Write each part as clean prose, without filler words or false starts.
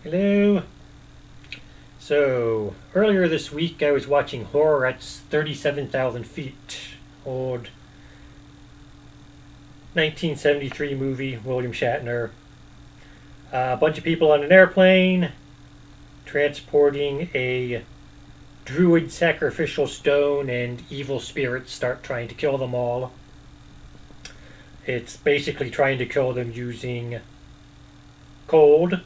Hello. So, earlier this week I was watching Horror at 37,000 Feet, old 1973 movie, William Shatner. A bunch of people on an airplane transporting a druid sacrificial stone, and evil spirits start trying to kill them all. It's basically trying to kill them using cold.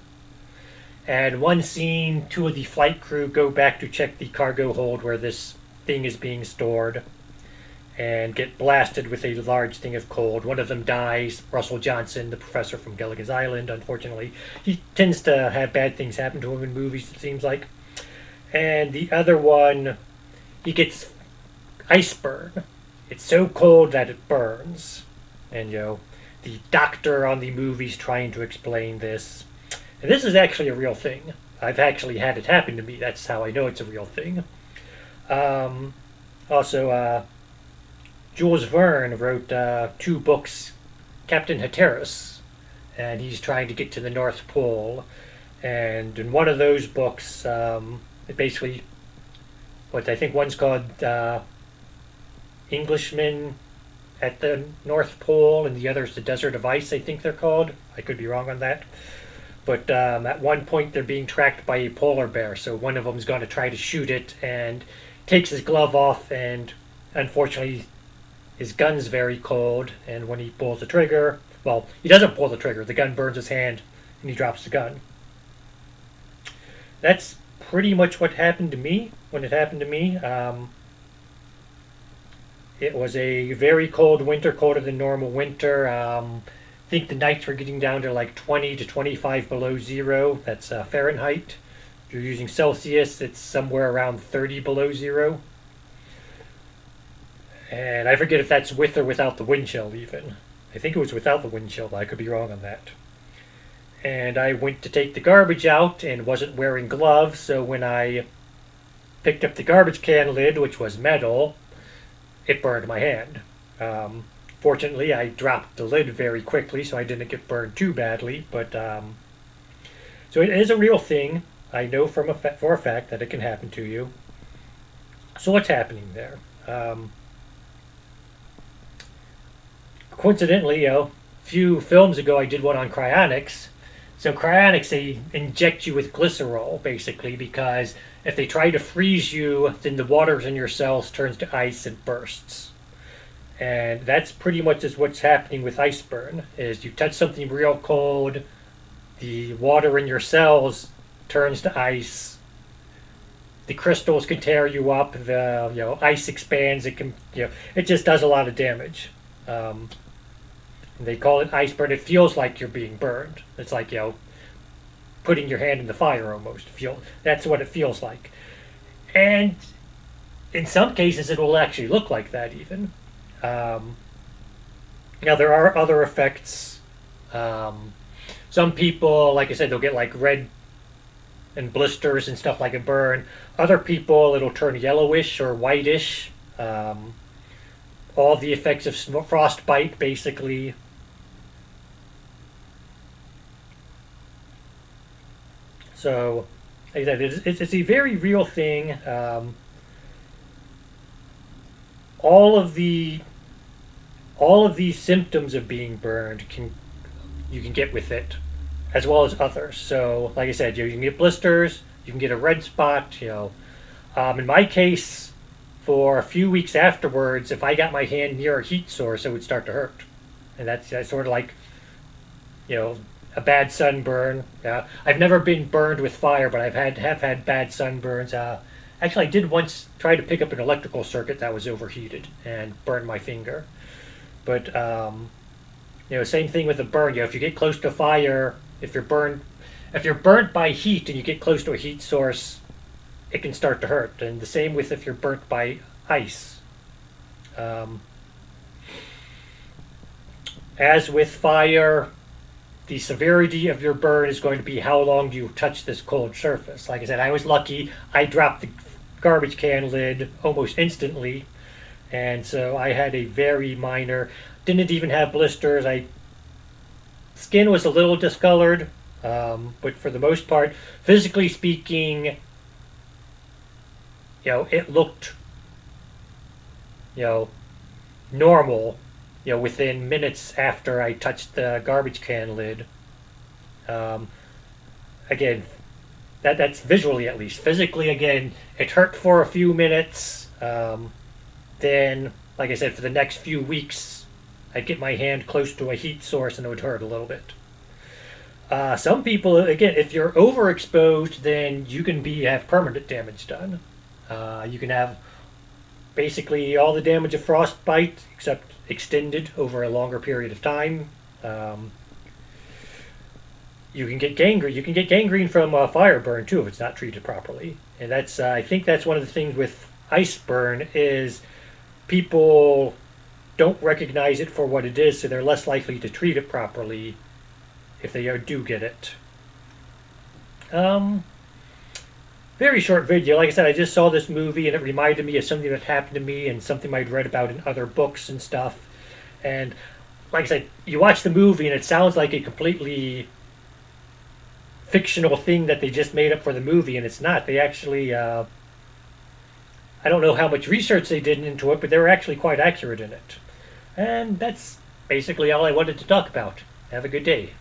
And one scene, two of the flight crew go back to check the cargo hold where this thing is being stored and get blasted with a large thing of cold. One of them dies, Russell Johnson, the professor from Gilligan's Island, unfortunately. He tends to have bad things happen to him in movies, it seems like. And the other one, he gets ice burn. It's so cold that it burns. And, the doctor on the movie's trying to explain this. And this is actually a real thing. I've actually had it happen to me. That's how I know it's a real thing. Also, Jules Verne wrote two books, Captain Hatteras, and he's trying to get to the North Pole. And in one of those books, it basically, what I think one's called Englishmen at the North Pole, and the other's the Desert of Ice, I think they're called. I could be wrong on that. But at one point, they're being tracked by a polar bear, so one of them's going to try to shoot it and takes his glove off, and unfortunately, his gun's very cold, and when he pulls the trigger, well, he doesn't pull the trigger, the gun burns his hand, and he drops the gun. That's pretty much what happened to me when it happened to me. It was a very cold winter, colder than normal winter. I think the nights were getting down to like 20 to 25 below zero. That's Fahrenheit. If you're using Celsius, it's somewhere around 30 below zero. And I forget if that's with or without the wind chill even. I think it was without the wind chill, but I could be wrong on that. And I went to take the garbage out and wasn't wearing gloves, so when I picked up the garbage can lid, which was metal, it burned my hand. Fortunately, I dropped the lid very quickly, so I didn't get burned too badly. But so it is a real thing. I know for a fact that it can happen to you. So what's happening there? Coincidentally, a few films ago, I did one on cryonics. So cryonics, they inject you with glycerol, basically, because if they try to freeze you, then the water in your cells turns to ice and bursts. And that's pretty much is what's happening with ice burn, is you touch something real cold, the water in your cells turns to ice, the crystals can tear you up, the ice expands, it just does a lot of damage. They call it ice burn. It feels like you're being burned. It's like, putting your hand in the fire almost. That's what it feels like. And in some cases, it will actually look like that even. Now, there are other effects. Some people, like I said, they'll get like red and blisters and stuff like a burn. Other people, it'll turn yellowish or whitish. All the effects of frostbite, basically. So, like I said, it's a very real thing. All of these symptoms of being burned you can get with it, as well as others. So, like I said, you can get blisters, you can get a red spot. In my case, for a few weeks afterwards, if I got my hand near a heat source, it would start to hurt, and that's sort of like, a bad sunburn. I've never been burned with fire, but have had bad sunburns. Actually, I did once try to pick up an electrical circuit that was overheated and burned my finger. But same thing with a burn. If you get close to fire, if you're burnt by heat and you get close to a heat source, it can start to hurt. And the same with if you're burnt by ice. As with fire, the severity of your burn is going to be how long do you touch this cold surface. Like I said, I was lucky. I dropped the garbage can lid almost instantly, and so I had a very minor, didn't even have blisters. Skin was a little discolored, But for the most part, physically speaking, it looked, you know, normal, within minutes after I touched the garbage can lid. Um, Again, that's visually at least. Physically, again, it hurt for a few minutes. Then, like I said, for the next few weeks, I'd get my hand close to a heat source and it would hurt a little bit. Some people, again, if you're overexposed, then you can have permanent damage done. You can have basically all the damage of frostbite, except extended over a longer period of time. Um, you can get gangrene. You can get gangrene from fire burn too if it's not treated properly. And that's I think that's one of the things with ice burn is people don't recognize it for what it is, so they're less likely to treat it properly if they do get it. Um, Very short video. Like I said, I just saw this movie and it reminded me of something that happened to me and something I'd read about in other books and stuff. And like I said, you watch the movie and it sounds like a completely fictional thing that they just made up for the movie, and it's not. They actually, I don't know how much research they did into it, but they were actually quite accurate in it. And that's basically all I wanted to talk about. Have a good day.